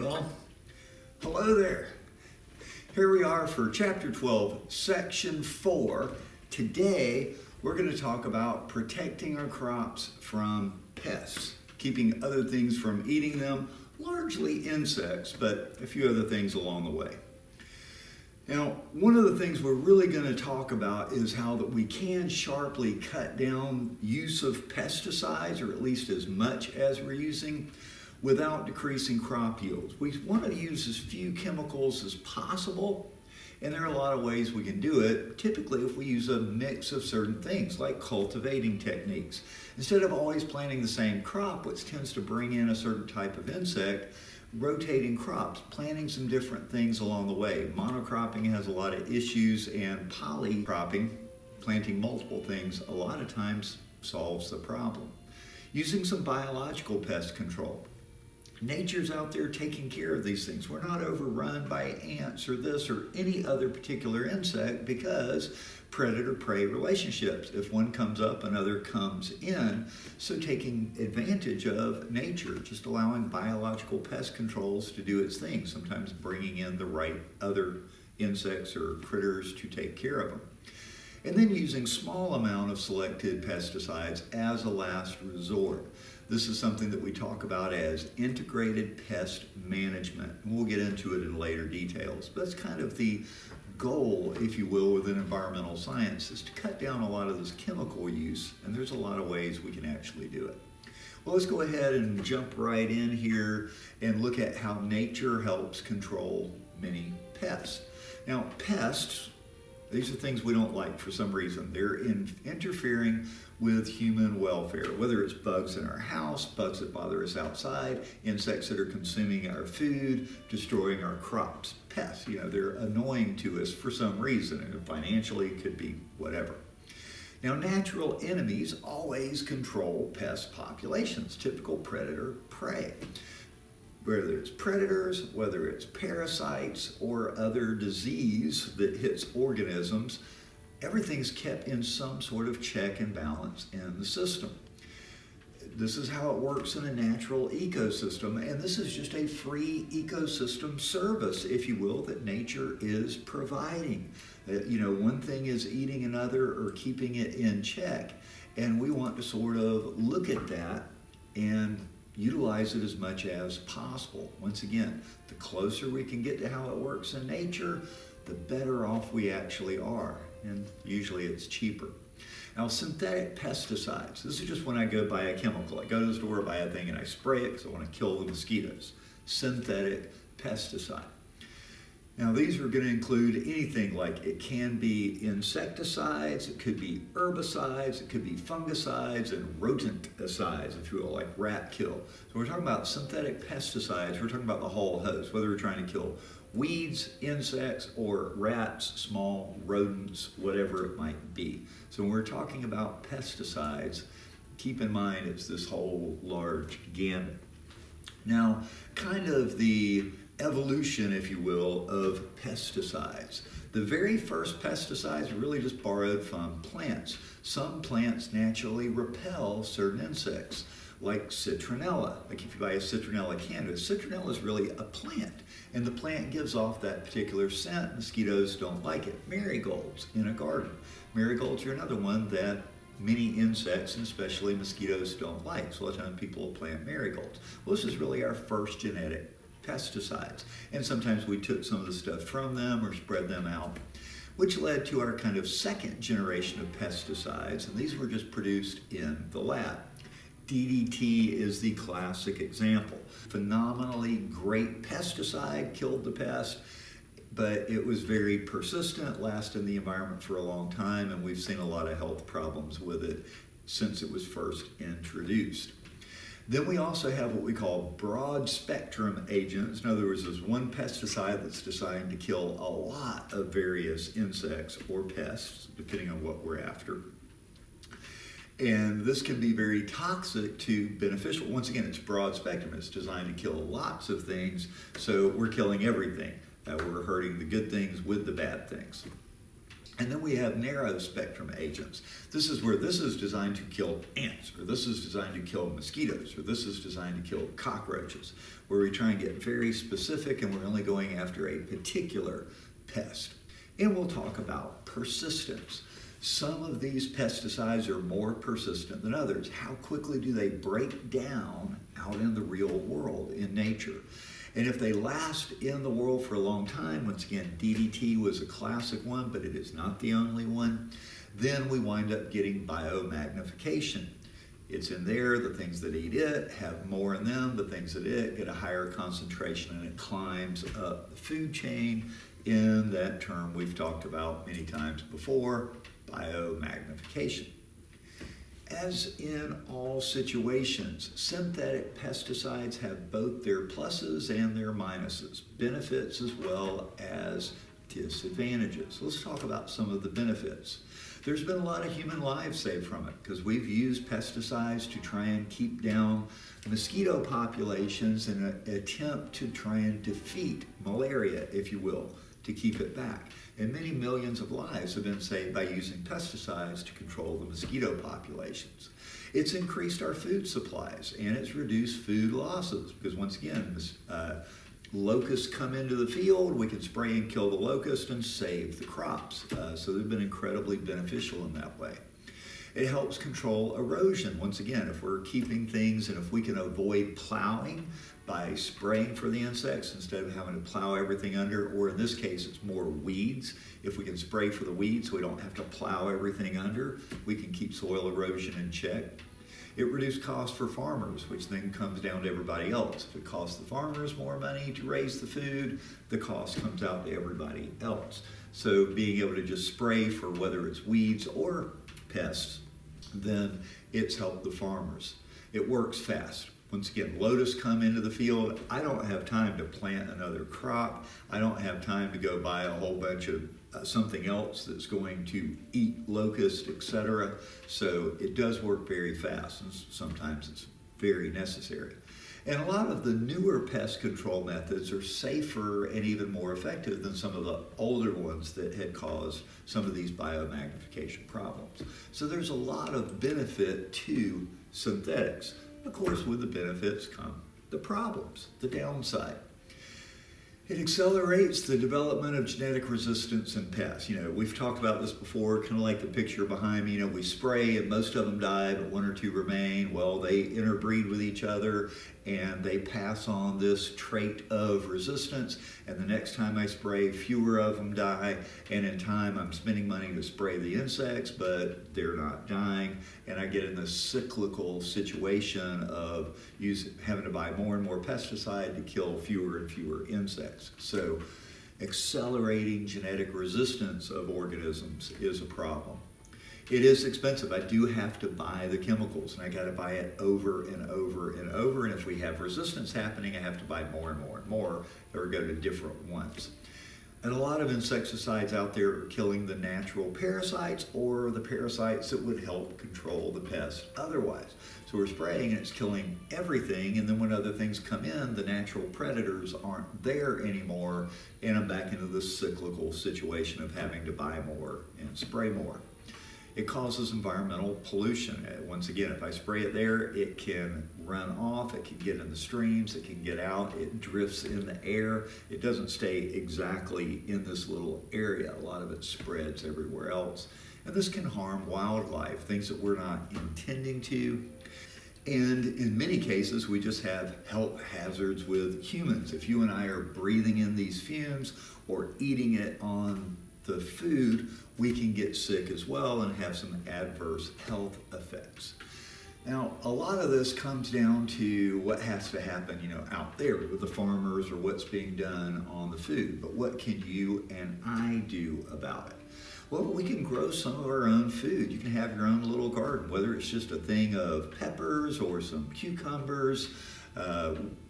Well, hello there. Here we are for Chapter 12, Section 4. Today, we're going to talk about protecting our crops from pests, keeping other things from eating them, largely insects, but a few other things along the way. Now, one of the things we're really going to talk about is how that we can sharply cut down use of pesticides, or at least as much as we're using, without decreasing crop yields. We want to use as few chemicals as possible, and there are a lot of ways we can do it. Typically, if we use a mix of certain things, like cultivating techniques. Instead of always planting the same crop, which tends to bring in a certain type of insect, rotating crops, planting some different things along the way. Monocropping has a lot of issues, and polycropping, planting multiple things, a lot of times solves the problem. Using some biological pest control. Nature's out there taking care of these things. We're not overrun by ants or this or any other particular insect because predator-prey relationships. If one comes up, another comes in. So taking advantage of nature, just allowing biological pest controls to do its thing, sometimes bringing in the right other insects or critters to take care of them. And then using small amount of selected pesticides as a last resort. This is something that we talk about as integrated pest management. And we'll get into it in later details. But that's kind of the goal, if you will, within environmental science, is to cut down a lot of this chemical use. And there's a lot of ways we can actually do it. Well, let's go ahead and jump right in here and look at how nature helps control many pests. Now, pests, these are things we don't like for some reason. They're interfering with human welfare, whether it's bugs in our house, bugs that bother us outside, insects that are consuming our food, destroying our crops. Pests, they're annoying to us for some reason, and financially it could be whatever. Now, natural enemies always control pest populations, typical predator-prey. Whether it's predators, whether it's parasites, or other disease that hits organisms, everything's kept in some sort of check and balance in the system. This is how it works in a natural ecosystem, and this is just a free ecosystem service, if you will, that nature is providing. One thing is eating another or keeping it in check, and we want to sort of look at that and utilize it as much as possible. Once again, the closer we can get to how it works in nature, the better off we actually are, and usually it's cheaper. Now, synthetic pesticides. This is just when I go buy a chemical. I go to the store, buy a thing, and I spray it because I want to kill the mosquitoes. Synthetic pesticide. Now, these are going to include anything like it can be insecticides, it could be herbicides, it could be fungicides, and rodenticides, if you will, like rat kill. So we're talking about synthetic pesticides, we're talking about the whole host, whether we're trying to kill weeds, insects, or rats, small rodents, whatever it might be. So when we're talking about pesticides, keep in mind it's this whole large gamut. Now, kind of the evolution, if you will, of pesticides. The very first pesticides are really just borrowed from plants. Some plants naturally repel certain insects, like citronella. Like if you buy a citronella candle, citronella is really a plant, and the plant gives off that particular scent. Mosquitoes don't like it. Marigolds in a garden. Marigolds are another one that many insects, and especially mosquitoes, don't like. So a lot of times people will plant marigolds. Well, this is really our first genetic pesticides, and sometimes we took some of the stuff from them or spread them out, which led to our kind of second generation of pesticides, and these were just produced in the lab. DDT is the classic example. Phenomenally great pesticide, killed the pest, but it was very persistent, lasted in the environment for a long time, and we've seen a lot of health problems with it since it was first introduced. Then we also have what we call broad spectrum agents. In other words, there's one pesticide that's designed to kill a lot of various insects or pests, depending on what we're after. And this can be very toxic to beneficial. Once again, it's broad spectrum. It's designed to kill lots of things, so we're killing everything. We're hurting the good things with the bad things. And then we have narrow spectrum agents. This is where this is designed to kill ants, or this is designed to kill mosquitoes, or this is designed to kill cockroaches, where we try and get very specific and we're only going after a particular pest. And we'll talk about persistence. Some of these pesticides are more persistent than others. How quickly do they break down out in the real world, in nature? And if they last in the world for a long time, once again, DDT was a classic one, but it is not the only one, then we wind up getting biomagnification. It's in there, the things that eat it have more in them, the things that eat get a higher concentration, and it climbs up the food chain in that term we've talked about many times before, biomagnification. As in all situations, synthetic pesticides have both their pluses and their minuses, benefits as well as disadvantages. Let's talk about some of the benefits. There's been a lot of human lives saved from it because we've used pesticides to try and keep down mosquito populations in an attempt to try and defeat malaria, if you will, to keep it back. And many millions of lives have been saved by using pesticides to control the mosquito populations. It's increased our food supplies and it's reduced food losses because once again, locusts come into the field, we can spray and kill the locust and save the crops. So they've been incredibly beneficial in that way. It helps control erosion. Once again, if we're keeping things and if we can avoid plowing by spraying for the insects instead of having to plow everything under, or in this case, it's more weeds. If we can spray for the weeds so we don't have to plow everything under, we can keep soil erosion in check. It reduced costs for farmers, which then comes down to everybody else. If it costs the farmers more money to raise the food, the cost comes out to everybody else. So being able to just spray for whether it's weeds or pests, then it's helped the farmers. It works fast. Once again, locusts come into the field. I don't have time to plant another crop. I don't have time to go buy a whole bunch of something else that's going to eat locusts, etc. So it does work very fast, and sometimes it's very necessary. And a lot of the newer pest control methods are safer and even more effective than some of the older ones that had caused some of these biomagnification problems. So there's a lot of benefit to synthetics. Of course, with the benefits come the problems, the downside. It accelerates the development of genetic resistance in pests. We've talked about this before, kind of like the picture behind me. We spray and most of them die, but one or two remain. Well, they interbreed with each other and they pass on this trait of resistance. And the next time I spray, fewer of them die. And in time, I'm spending money to spray the insects, but they're not dying. And I get in this cyclical situation of having to buy more and more pesticide to kill fewer and fewer insects. So accelerating genetic resistance of organisms is a problem. It is expensive. I do have to buy the chemicals, and I got to buy it over and over and over. And if we have resistance happening, I have to buy more and more and more, or go to different ones. And a lot of insecticides out there are killing the natural parasites or the parasites that would help control the pest otherwise. So we're spraying and it's killing everything, and then when other things come in, the natural predators aren't there anymore, and I'm back into this cyclical situation of having to buy more and spray more. It causes environmental pollution. Once again, if I spray it there, it can run off, it can get in the streams, it can get out, it drifts in the air. It doesn't stay exactly in this little area. A lot of it spreads everywhere else. And this can harm wildlife, things that we're not intending to. And in many cases, we just have health hazards with humans. If you and I are breathing in these fumes or eating it on the food, we can get sick as well and have some adverse health effects. Now, a lot of this comes down to what has to happen, out there with the farmers or what's being done on the food. But what can you and I do about it? Well, we can grow some of our own food. You can have your own little garden, whether it's just a thing of peppers or some cucumbers,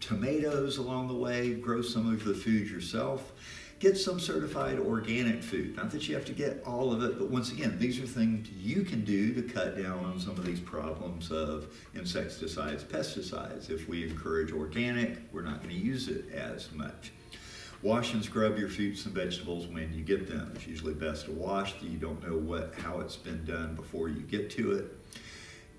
tomatoes along the way. Grow some of the food yourself. Get some certified organic food. Not that you have to get all of it, but once again, these are things you can do to cut down on some of these problems of insecticides, pesticides. If we encourage organic, we're not going to use it as much. Wash and scrub your fruits and vegetables when you get them. It's usually best to wash. You don't know how it's been done before you get to it.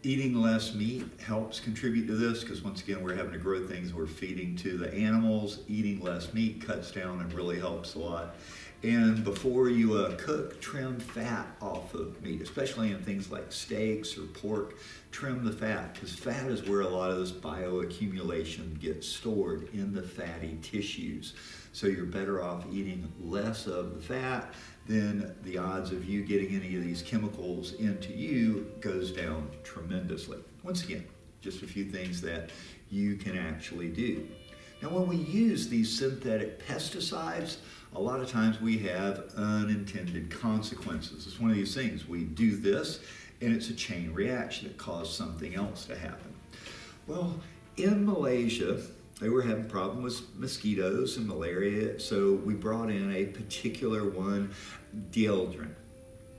Eating less meat helps contribute to this because once again we're having to grow things we're feeding to the animals. Eating less meat cuts down and really helps a lot. And before you cook, trim fat off of meat, especially in things like steaks or pork. Trim the fat because fat is where a lot of this bioaccumulation gets stored in the fatty tissues. So you're better off eating less of the fat, then the odds of you getting any of these chemicals into you goes down tremendously. Once again, just a few things that you can actually do. Now when we use these synthetic pesticides, a lot of times we have unintended consequences. It's one of these things. We do this and it's a chain reaction that causes something else to happen. Well, in Malaysia, they were having problems with mosquitoes and malaria, so we brought in a particular one, deodorant.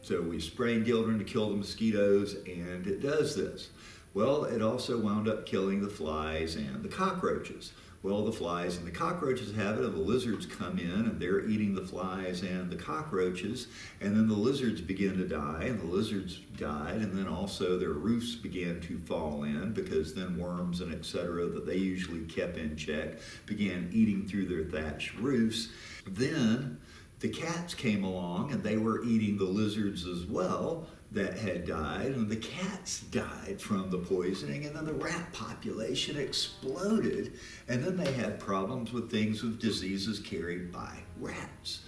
So we sprayed deodorant to kill the mosquitoes, and it does this. Well, it also wound up killing the flies and the cockroaches. Well, the flies and the cockroaches have it, and the lizards come in, and they're eating the flies and the cockroaches, and then the lizards begin to die, and the lizards died, and then also their roofs began to fall in because then worms and etc. that they usually kept in check began eating through their thatched roofs. Then the cats came along, and they were eating the lizards as well that had died, and the cats died from the poisoning, and then the rat population exploded, and then they had problems with things with diseases carried by rats.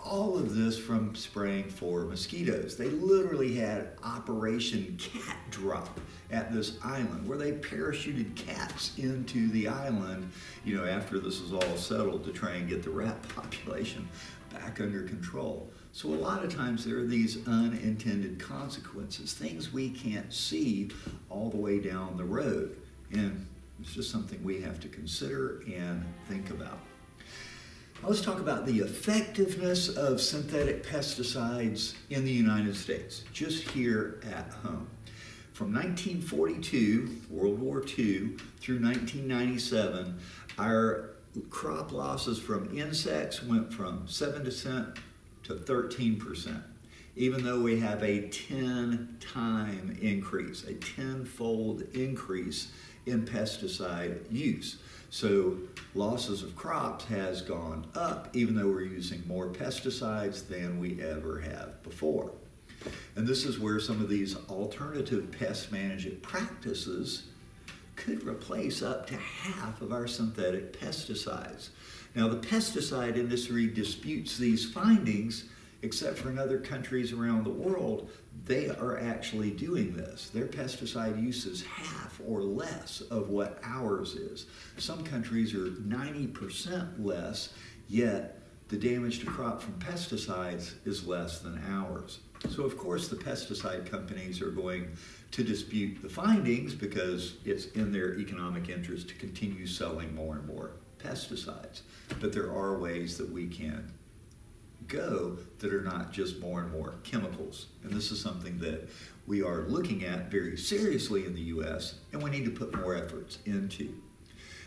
All of this from spraying for mosquitoes. They literally had Operation Cat Drop at this island where they parachuted cats into the island, after this was all settled to try and get the rat population back under control. So a lot of times there are these unintended consequences, things we can't see all the way down the road. And it's just something we have to consider and think about. Now let's talk about the effectiveness of synthetic pesticides in the United States, just here at home. From 1942, World War II, through 1997, our crop losses from insects went from 7% to 13%, even though we have a 10-time increase, a 10-fold increase in pesticide use. So losses of crops has gone up, even though we're using more pesticides than we ever have before. And this is where some of these alternative pest management practices could replace up to half of our synthetic pesticides. Now, the pesticide industry disputes these findings, except for in other countries around the world, they are actually doing this. Their pesticide use is half or less of what ours is. Some countries are 90% less, yet the damage to crop from pesticides is less than ours. So of course the pesticide companies are going to dispute the findings because it's in their economic interest to continue selling more and more pesticides. But there are ways that we can go that are not just more and more chemicals. And this is something that we are looking at very seriously in the U.S. and we need to put more efforts into.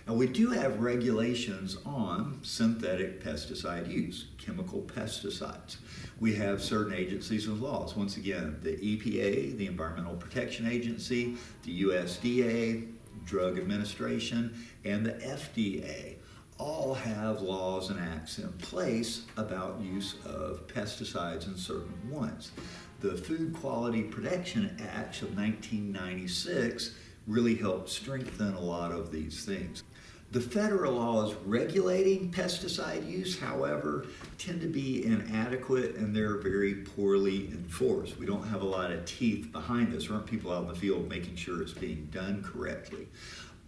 Now we do have regulations on synthetic pesticide use, chemical pesticides. We have certain agencies and laws. Once again, the EPA, the Environmental Protection Agency, the USDA, Drug Administration, and the FDA all have laws and acts in place about use of pesticides and certain ones. The Food Quality Protection Act of 1996 really helped strengthen a lot of these things. The federal laws regulating pesticide use, however, tend to be inadequate and they're very poorly enforced. We don't have a lot of teeth behind this. There aren't people out in the field making sure it's being done correctly.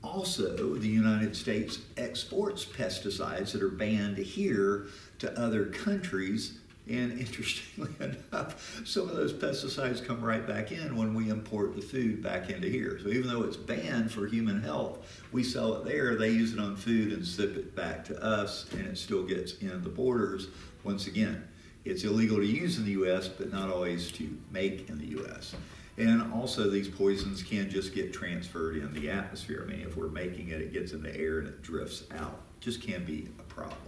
Also, the United States exports pesticides that are banned here to other countries. And interestingly enough, some of those pesticides come right back in when we import the food back into here. So even though it's banned for human health, we sell it there, they use it on food and ship it back to us, and it still gets in the borders. Once again, it's illegal to use in the U.S., but not always to make in the U.S. And also these poisons can just get transferred in the atmosphere. I mean, if we're making it, it gets in the air and it drifts out. Just can be a problem.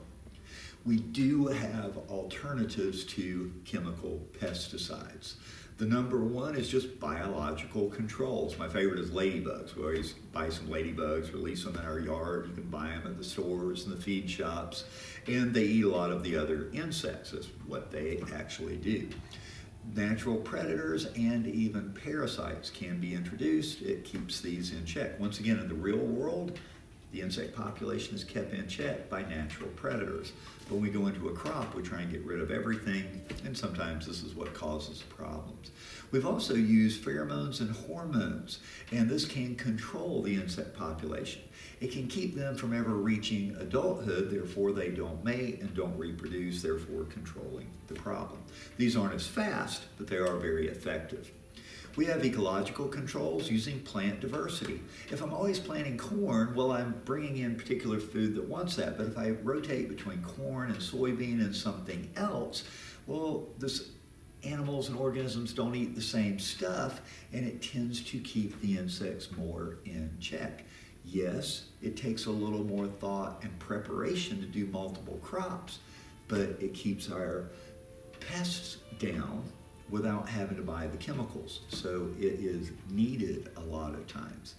we do have alternatives to chemical pesticides. The number one is just biological controls. My favorite is ladybugs. We always buy some ladybugs, release them in our yard. You can buy them at the stores and the feed shops. And they eat a lot of the other insects. That's what they actually do. Natural predators and even parasites can be introduced. It keeps these in check. Once again, in the real world, the insect population is kept in check by natural predators. But when we go into a crop, we try and get rid of everything, and sometimes this is what causes problems. We've also used pheromones and hormones, and this can control the insect population. It can keep them from ever reaching adulthood, therefore they don't mate and don't reproduce, therefore controlling the problem. These aren't as fast, but they are very effective. We have ecological controls using plant diversity. If I'm always planting corn, well, I'm bringing in particular food that wants that. But if I rotate between corn and soybean and something else, well, this animals and organisms don't eat the same stuff, and it tends to keep the insects more in check. Yes, it takes a little more thought and preparation to do multiple crops, but it keeps our pests down without having to buy the chemicals. So it is needed a lot of times.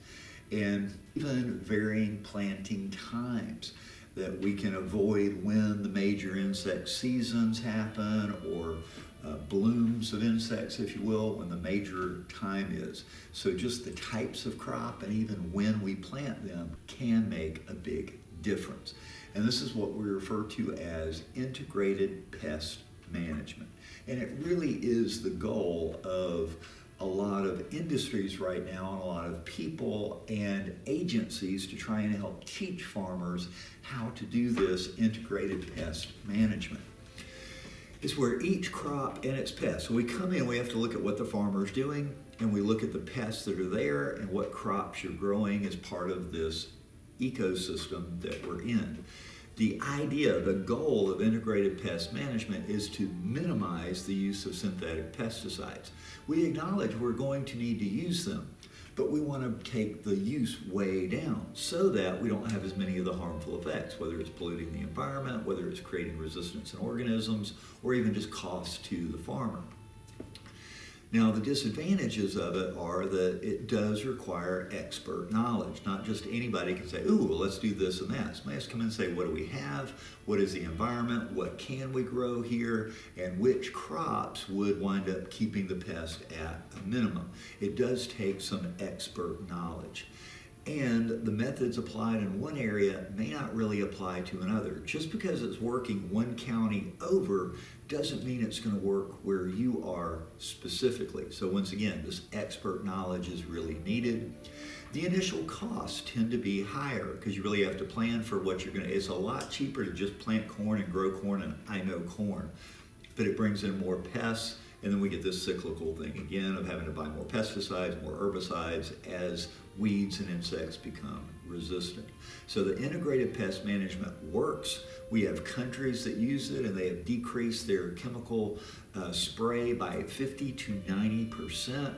And even varying planting times, that we can avoid when the major insect seasons happen, or blooms of insects, if you will, when the major time is. So just the types of crop and even when we plant them can make a big difference. And this is what we refer to as integrated pest management. And it really is the goal of a lot of industries right now, and a lot of people and agencies, to try and help teach farmers how to do this integrated pest management. It's where each crop and its pests. So we come in, we have to look at what the farmer's doing, and we look at the pests that are there and what crops you're growing as part of this ecosystem that we're in. The idea, the goal of integrated pest management is to minimize the use of synthetic pesticides. We acknowledge we're going to need to use them, but we want to take the use way down so that we don't have as many of the harmful effects, whether it's polluting the environment, whether it's creating resistance in organisms, or even just cost to the farmer. Now, the disadvantages of it are that it does require expert knowledge. Not just anybody can say, ooh, well, let's do this and that. Somebody has to come in and say, what do we have? What is the environment? What can we grow here? And which crops would wind up keeping the pest at a minimum? It does take some expert knowledge. And the methods applied in one area may not really apply to another. Just because it's working one county over doesn't mean it's going to work where you are specifically. So once again, this expert knowledge is really needed. The initial costs tend to be higher because you really have to plan for what you're going to. It's a lot cheaper to just plant corn and grow corn, and I know corn, but it brings in more pests. And then we get this cyclical thing again of having to buy more pesticides, more herbicides as weeds and insects become resistant. So the integrated pest management works. We have countries that use it, and they have decreased their chemical spray by 50 to 90%,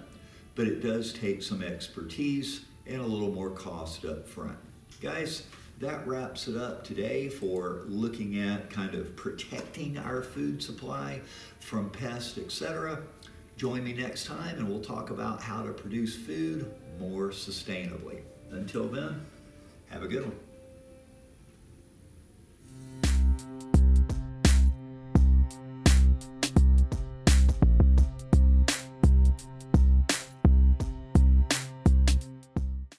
but it does take some expertise and a little more cost up front. Guys, that wraps it up today for looking at kind of protecting our food supply from pests, etc. Join me next time and we'll talk about how to produce food more sustainably. Until then, have a good one.